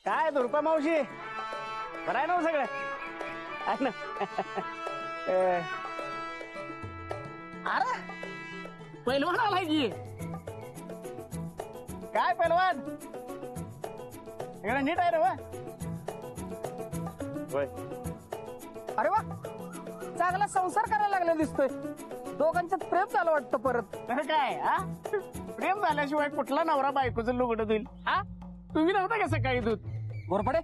काय दुर्पा मावशी बरं आहे ना हो सगळं आहे ना? अरे पैलवान आलाय की काय पैलवान नीट आहे रे वा. अरे वा चांगला संसार करायला लागला दिसतोय. दोघांच्यात प्रेम झालं वाटतं परत. काय हा प्रेम झाल्याशिवाय कुठला नवरा बायकोचं लुगडं देईल हा. तुम्ही नव्हता का सकाळी दूध घोरपडे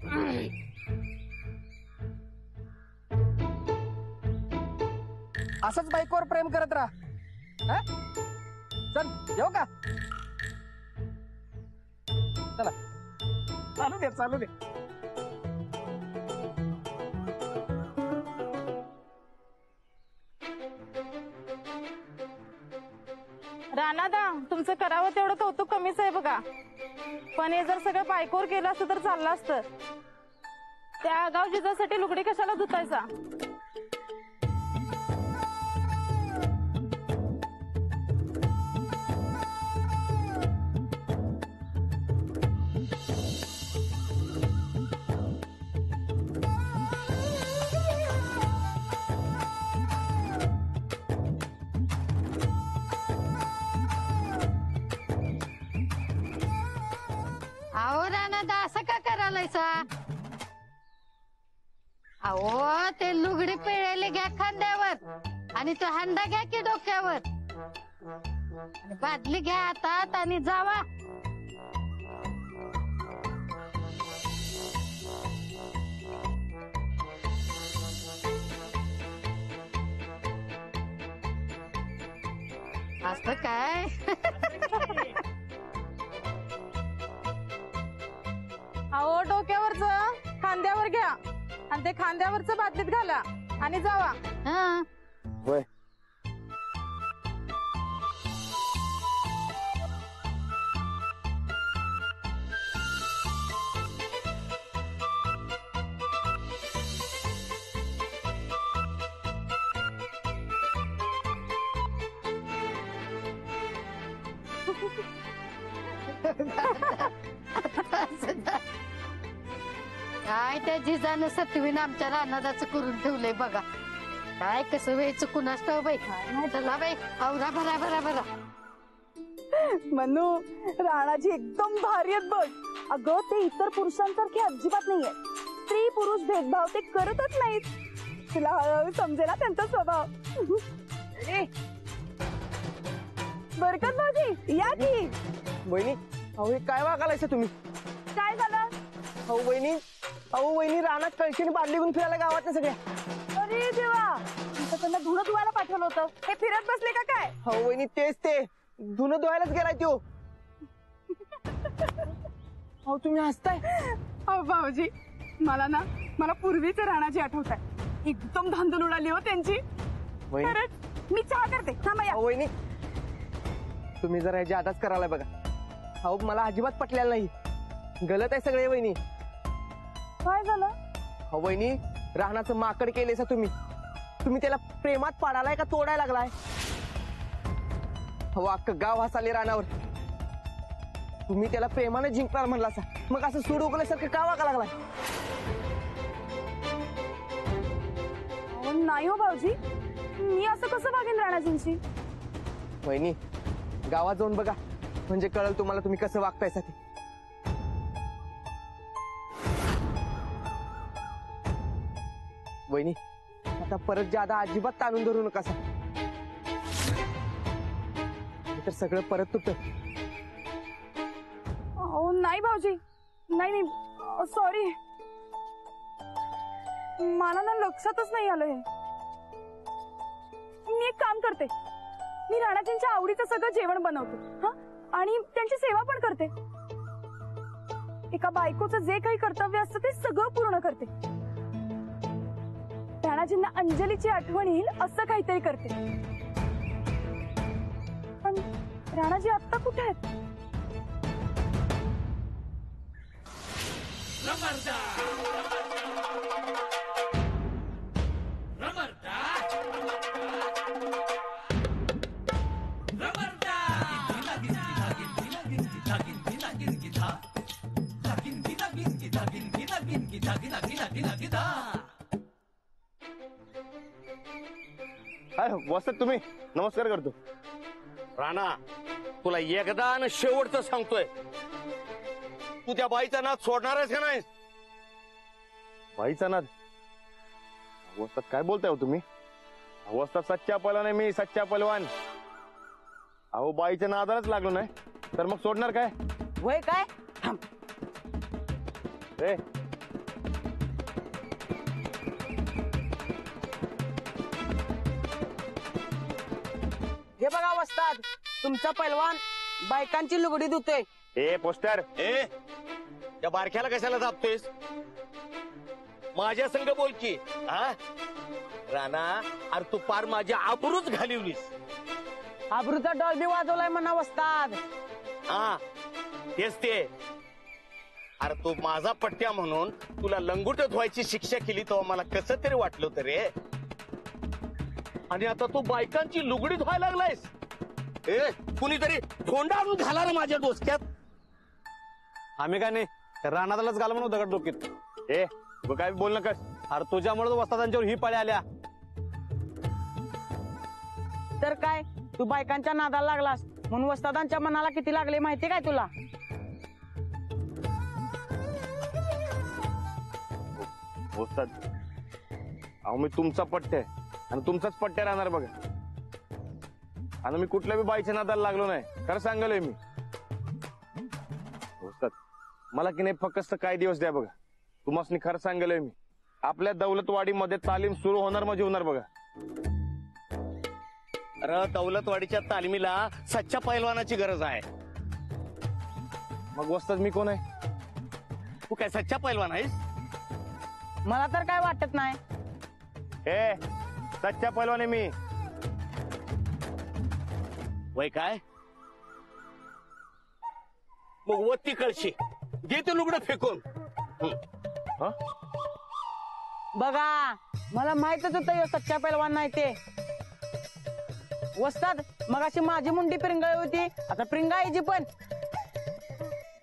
असंच बायकोवर प्रेम करत राहा. हा? चल येऊ का? चला चालू दे चालू दे. राणादा तुमचं करावं तेवढं कौतुक कमीच आहे बघा. पण हे जर सगळं बायकोवर केलं असतं तर चाललं असतं. त्या आगाव जिजासाठी लुगडी कशाला धुतायचा. अहो राणादा असं का करायलायसा. अहो ते लुगडी पिळायला घ्या खांद्यावर आणि तो हंडा घ्या की डोक्यावर आणि बादली घ्या हातात आणि जावा. असं काय अहो डोक्यावरच खांद्यावर घ्या आणि ते खांद्यावरच बादलीत घाला आणि जावा. हा होय काय त्या जिजानं सत्वीन आमच्या रानादाचं करून ठेवलंय बघा. काय कसं व्हायचं कुणास ठाऊक बाई. चला बाई आवरा भरा भरा भरा. मनू राणाजी एकदम भारी आहेत बघ. अगं ते इतर पुरुषांसारखे अजिबात नाहीये. स्त्री पुरुष भेदभाव ते करतच नाहीत. तुला हळूहळू समजेल ना त्यांचा स्वभाव. बरकत भाऊजी या की. वहिनी अहो हे काय वागालायचं तुम्ही. काय झालं. अहो वहिनी रानात कळशीने बादली घेऊन फिरायला गावात सगळ्या. अरे देवा त्यांना धुणं धुवायला पाठवलं होतं. हे फिरत बसले का काय. अहो वहिनी तेच ते धुणं धुवायलाच गेलाय तो. अहो तुम्ही हसताय. अहो भाऊजी मला पूर्वीचे राणाची आठवत आहे. एकदम धांदल उडाली हो त्यांची. वहिनी खरंच मी चहा करते थांबा या. अहो वहिनी तुम्ही जरा ह्याची आताच करायला बघा. अहो मला अजिबात पटलेलं नाही. गलत आहे सगळे वहिनी. काय झालं. अहो वहिनी रानाचं माकड केलेसा तुम्ही त्याला प्रेमात पाडालाय का तोडायला लागलाय. अहो अख्खं गाव हसाले रानावर. तुम्ही त्याला प्रेमाने जिंकणार म्हणला असा मग असं सूड उगल्यासारखं का वागा लागलाय. नाही हो भाऊजी मी असं कसं वागेन राणाजींशी. वहिनी गावात जाऊन बघा म्हणजे कळलं तुम्हाला तुम्ही कसं वागताय साठी. वहिनी आता परत जादा अजिबात ताणून धरू नका सा. तर सगळं परत तुटत. अहो नाही भाऊजी नाही सॉरी. मला ना लक्षातच नाही आलं हे. मी एक काम करते. मी राणाजींच्या आवडीचं सगळं जेवण बनवते हा आणि त्यांची सेवा पण करते. एका बायकोचं जे काही कर्तव्य असतं ते सगळं पूर्ण करते. राणाजींना अंजलीची आठवण येईल असं काहीतरी करते. पण राणाजी आत्ता कुठे आहेत. हाय वसत तुम्ही नमस्कार करतो. राणा तुला एकदा आणि शेवटचं सांगतोय, तू त्या बाईचा नाद सोडणारच का नाही? बाईचा नाद? वसत काय बोलताय हो तुम्ही? वसत सच्चा पहलवान आहे मी, सच्चा पहलवान. अहो बाईच्या नादालाच लागलो नाही तर मग सोडणार काय? वय काय? ए हे बघा वस्ताद, तुमचा पैलवान बायकांची लुगडी धुतोय. ए पोस्टर, ए त्या बारक्याला कशाला दाबतोयस? माझ्या संग बोल की. हा राणा, अरे तू पार माझी आबरूच घालिवलीस. आबरूचा डॉल बी वाजवलाय म्हणा वस्ताद. हा तेच ते. अरे तू माझा पट्ट्या म्हणून तुला लंगुट धुवायची शिक्षा केली तेव्हा मला कसं तरी वाटलं होतं रे. आणि आता तू बायकांची लुगडी धुवायला लागलायस. ए कुणीतरी धोंडा आणून घाला रे माझ्या डोसक्यात. आम्ही काय नाही, रानातलाच घाल म्हणून दगड डोकीत. ए तू काय बोल नकस. अरे तुझ्यामुळे वस्तादांच्यावर ही पाळी आल्या. तर काय, तू बायकांच्या नादाला लागलास म्हणून वस्तादांच्या मनाला किती लागले माहिती काय तुला? वसत अहो मी तुमचा पट्ट्या आहे आणि तुमचाच पट्ट्या राहणार बघा. आणि मी कुठल्या बी बाईच्या नादाला लागलो नाही, खरं सांगालोय मी. वसत मला की नाही फक्त काही दिवस द्या बघा. तुम्हाला खरं सांगालोय मी, आपल्या दौलतवाडीमध्ये तालीम सुरू होणार म्हणजे होणार बघा. अरे दौलतवाडीच्या तालमीला सच्च्या पैलवानाची गरज आहे. मग वसत मी कोण आहे? तू काय सच्चा पैलवान आहेस? मला तर काय वाटत नाही. ए सच्चा पैलवान आहे मी. वय काय? मग वत्ती कळशी घे ते लुगडं फेकून. हा बघा, मला माहितच होतं ह्यो सच्चा पैलवान नाही ते. वस्ताद मगाशी माझी मुंडी पिरंगाळी होती, आता पिरंगाळीची पण.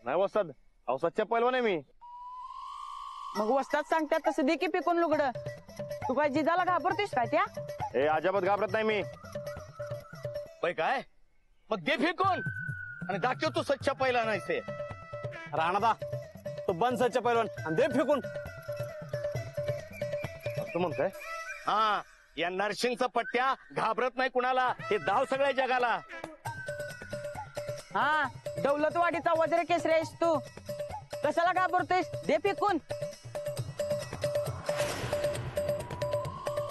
नाही वसत, अहो सच्चा पैलवान आहे मी. मग वस्ताद सांगतात तसं दे की पिकून लुगडं. तू काय जिजाला घाबरतोस काय त्या? ए अजाबात घाबरत नाही मी. वय काय? मग दे फेकून आणि दाखव तू सच्चा पैलवान आहेस ते. राणादा तो बन सच्चा पैलवान आणि दे फेकून. असं म्हणताय? हा या नरसिंगचा पट्ट्या घाबरत नाही कुणाला, हे दाव सगळ्या जगाला. हा दौलतवाडीचा वज्र केसरी आहेस तू, कशाला घाबरतोयस? दे पिकून.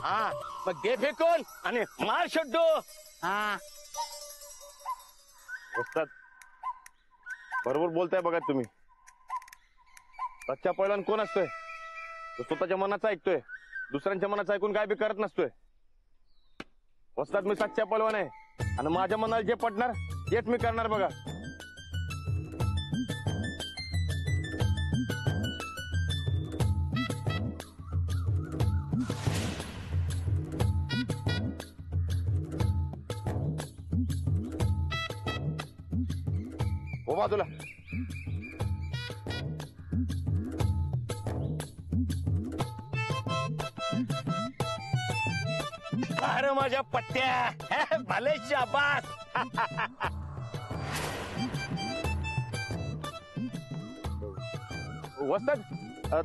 हा मग दे फेकून आणि मार शड्डो. हा वसत बरोबर बोलताय बघा तुम्ही. सच्चा पैलवान कोण असतोय? तो स्वतःच्या मनाचं ऐकतोय, दुसऱ्यांच्या मनाचं ऐकून काय बी करत नसतोय. वसतात मी सच्चा पैलवान आहे आणि माझ्या मनाला जे पटणार तेच मी करणार बघा. हो बाजूला. अरे माझ्या पट्ट्या भले शाबास. वसतात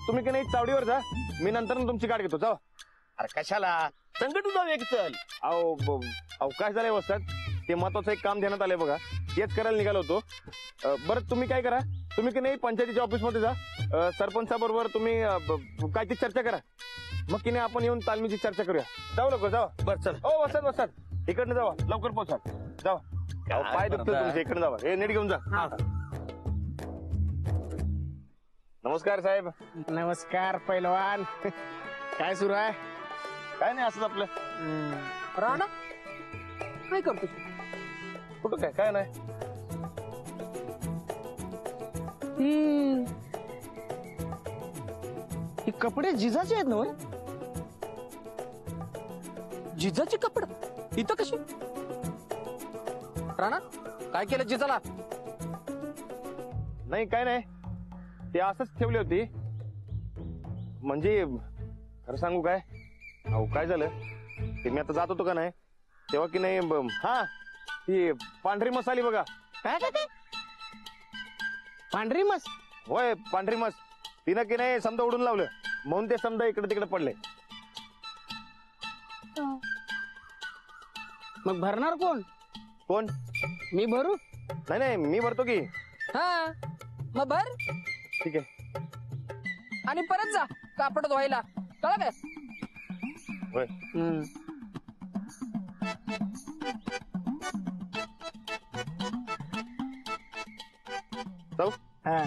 तुम्ही की नाही चावडीवर जा, मी नंतर तुमची गाठ घेतो. जावा. अरे कशाला संकट जाऊ एक चल. अहो काय झालंय वसतात, ते महत्वाचं एक काम देण्यात आलंय बघा, तेच करायला निघालो होतो. बरं तुम्ही काय करा, तुम्ही की नाही पंचायतीच्या ऑफिस मध्ये जा, सरपंचाबरोबर तुम्ही काय ती चर्चा करा. मग की नाही आपण येऊन तालमीची चर्चा करूया. जाऊ लवकर जावा. बर चल. हो वसत इकडनं जावा, लवकर पोहोचा. जावा. अहो, पाय दुखतो तुमचे, इकडे जावा. हे नीट घेऊन जा. नमस्कार साहेब. नमस्कार पैलवान. काय सुरू आहे? काय नाही असंच आपलं. राणा काय करतो? कुठं काय काय नाही. ही कपडे जिजाचे आहेत ना होय? जिजाची कपडे इथं कशी? राणा काय केलं जिजाला? नाही काय नाही, ते असंच ठेवली होती. म्हणजे खरं सांगू काय अहो काय झालं ते मी आता जात होतो का नाही तेव्हा की नाही हा ती पांढरी मसाली बघा. काय का ते पांढरी मस होय पांढरी मस तिनं की नाही समजा उडून लावलं म्हणून ते समजा इकडे तिकडे पडले. मग भरणार कोण? कोण? मी भरू? नाही नाही मी भरतो की. हा मग भर ठीक आहे. आणि परत जा कापड धुवायला कळलं काय? होय जाऊ. हा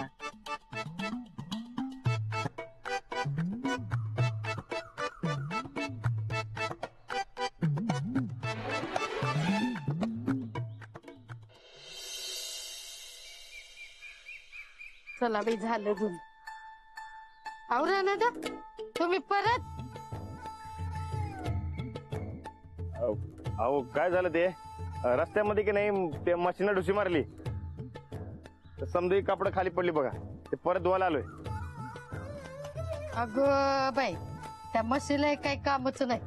चला बाई झालं धुन. अहो राणादा तुम्ही परत अहो काय झालं ते रस्त्यामध्ये की नाही ते मशीन ढुसी मारली समजा कापड खाली पडली बघा ते परत धुवायला आलोय. अगं बाई त्या म्हशीला काही कामच नाही.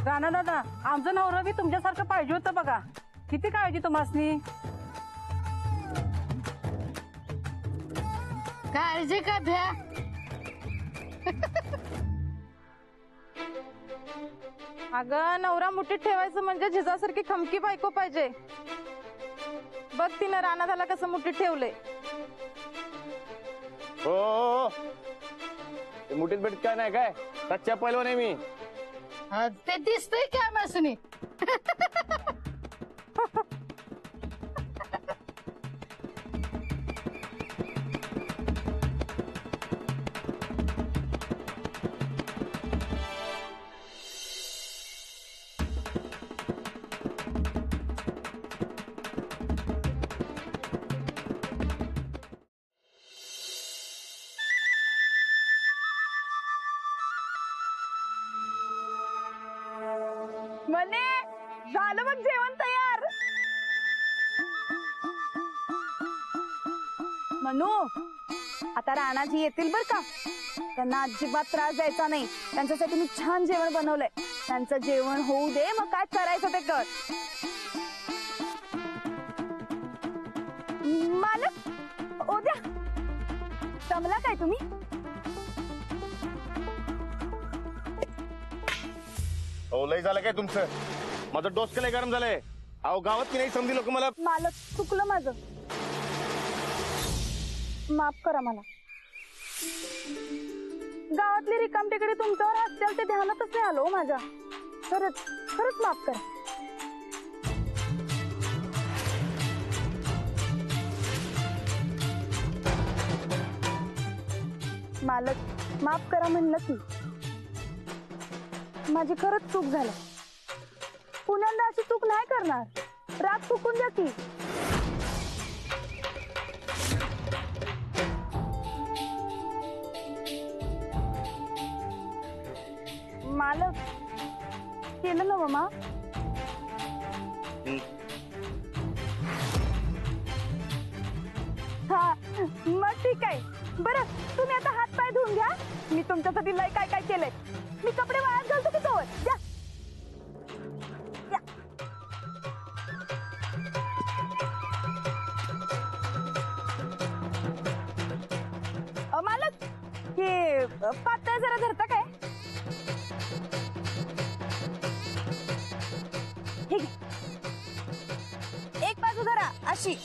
राणा दादा आमचं नवरा बी तुमच्यासारखं पाहिजे होतं बघा. किती काळजी तुम्हासनी. काळजी का भ्या. अगं नवरा मुठीत ठेवायचं म्हणजे झिजासारखी खमकी बायको पाहिजे. बघ तिनं राणा दादाला कसं मुठीत ठेवलंय. हो ते मुठीत भेट काय नाही काय सच्चा पहिलवान आहे मी. ते दिसतंय का म्हसनी. म्हणे झालं मग जेवण तयार. मनू आता राणाजी येतील बर का. त्यांना अजिबात त्रास द्यायचा नाही. त्यांच्यासाठी मी छान जेवण बनवलंय. त्यांचं जेवण होऊ दे मग काय करायचं ते कर. मालक ओ द्या. जमला काय तुम्ही? हो लय झालं काय तुमचं माझं डोसकं लय गरम झालंय. अहो गावात की नाही समजी लोक मला. मालक चुकलं माझं. माफ करा मला. गावातली रिकामटेकडे तुमच्यावर हसतील ते ध्यानातच नाही आलो माझ्या. खरंच खरंच माफ करा. मालक माफ करा म्हणलं की. माझी खरंच चूक झाली. पुण्यांदा अशी चूक नाही करणार. राग चुकून द्या की. मालक केलं ना मामा. हा मग ठीक आहे. बरं तुम्ही आता हात पाय धुवून घ्या. मी तुमच्यासाठी लय काय काय केलंय. मी कपडे वाळत घालतो की जवळ द्या. मालक हे पातळ जरा धरता काय? हे घे. एक बाजू धरा अशी.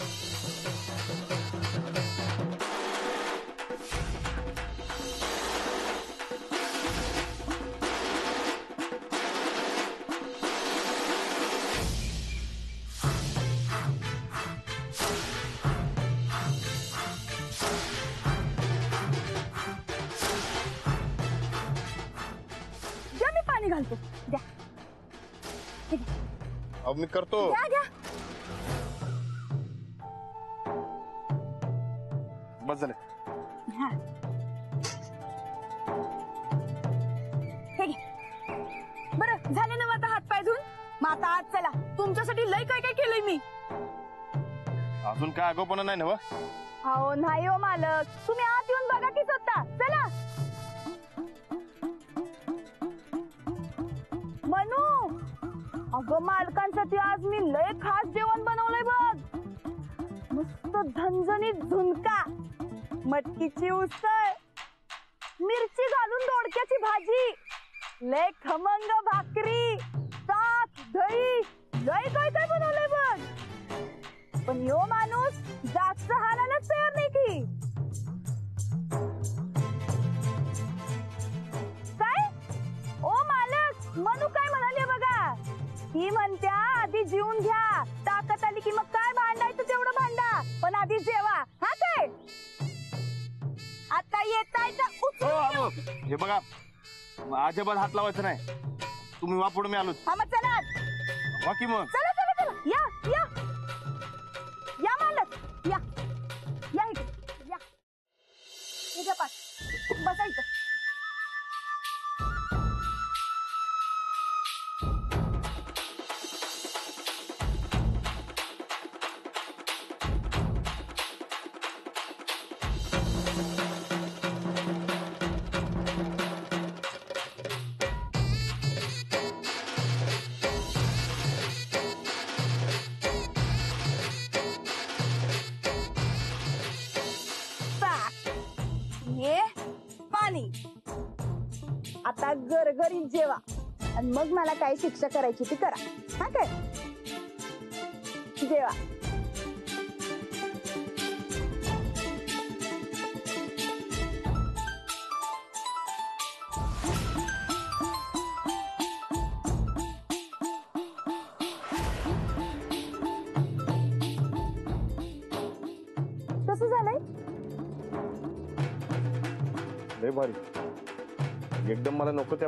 पाणी घालतो द्या. अब मी करतो. घ्या घ्या. बस झालं. हे घे. बरं झाले ना मग आता हात पाय धुवून? मग आता आज चला, तुमच्यासाठी लय काय काय केलंय मी. अजून काय आगोपणा नाही ना व? अहो नाही हो मालक, तुम्ही आत येऊन बघा की स्वतः. चला मनू, अगं मालकांसाठी आज मी लय खास जेवण बनवलंय बघ. मस्त झणझणीत झुणका, मटकीची उसळ, मिरची घालून दोडक्याची भाजी, लय खमंग भाकरी, ताक, दही, लय काय काय बनवलंय बघ. पण यो माणूस जास्त हालायलाच तयार नाही की. काय ओ मालक, मनू काय म्हणाले बघा. ही म्हणत्या आधी जेवून घ्या, ताकद आली की मग काय भांडायचं तेवढं भांडा, पण आधी जेवा. हा काय आता येताय का? हो अहो, हे बघा अजिबात हात लावायचं नाही. तुम्ही वा पुढे, मी आलो. हा मग चला आत. वा की मग. चला चला चला, या या या मालक, या या इकडे या. इथं पाठ बसायचं. हे पाणी. आता गरगरीत जेवा आणि मग मला काय शिक्षा करायची ती करा. हा काय जेवा. कसं झालंय? लय भारी. एकदम मला नको त्या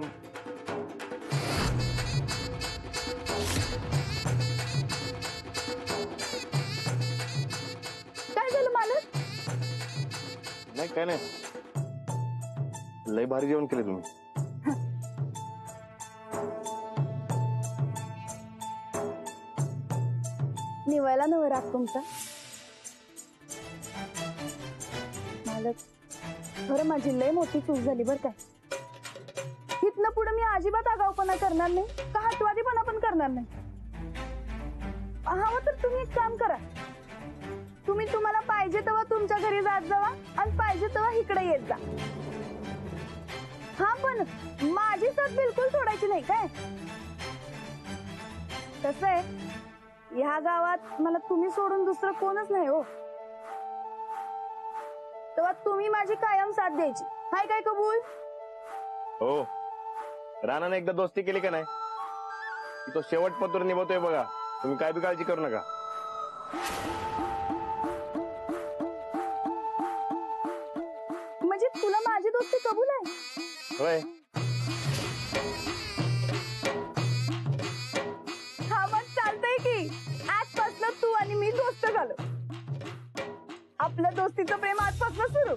काय झालं मालक? नाही काय नाही. लय भारी जेवण केले तुम्ही. निवायला नव राग तुमचा. मालक खरं माझी लय मोठी चूक झाली बरं काय. इथनं पुढे मी अजिबात आगाऊपणा करणार नाही, का हटवादीपणा पण करणार नाही. हवं तर तुम्ही एक काम करा, तुम्ही तुम्हाला पाहिजे तेव्हा तुमच्या घरी जात जावा आणि पाहिजे तेव्हा इकडे येत जा. हा पण माझी साथ बिलकुल सोडायची नाही काय. कसं आहे, ह्या गावात मला तुम्ही सोडून दुसरं कोणच नाही हो. तेव्हा तुम्ही माझी कायम साथ द्यायची. हाय काय कबूल? हो. राणाने एकदा दोस्ती केली का नाही की तो शेवट पत्र निभवतोय बघा. तुम्ही काय बी काळजी करू नका. म्हणजे तुला माझी दोस्ती कबूल आहे? होय. हा मग चालतंय की. आजपासून तू आणि मी दोस्त झालो. आपलं दोस्तीचं प्रेम आजपासून सुरू.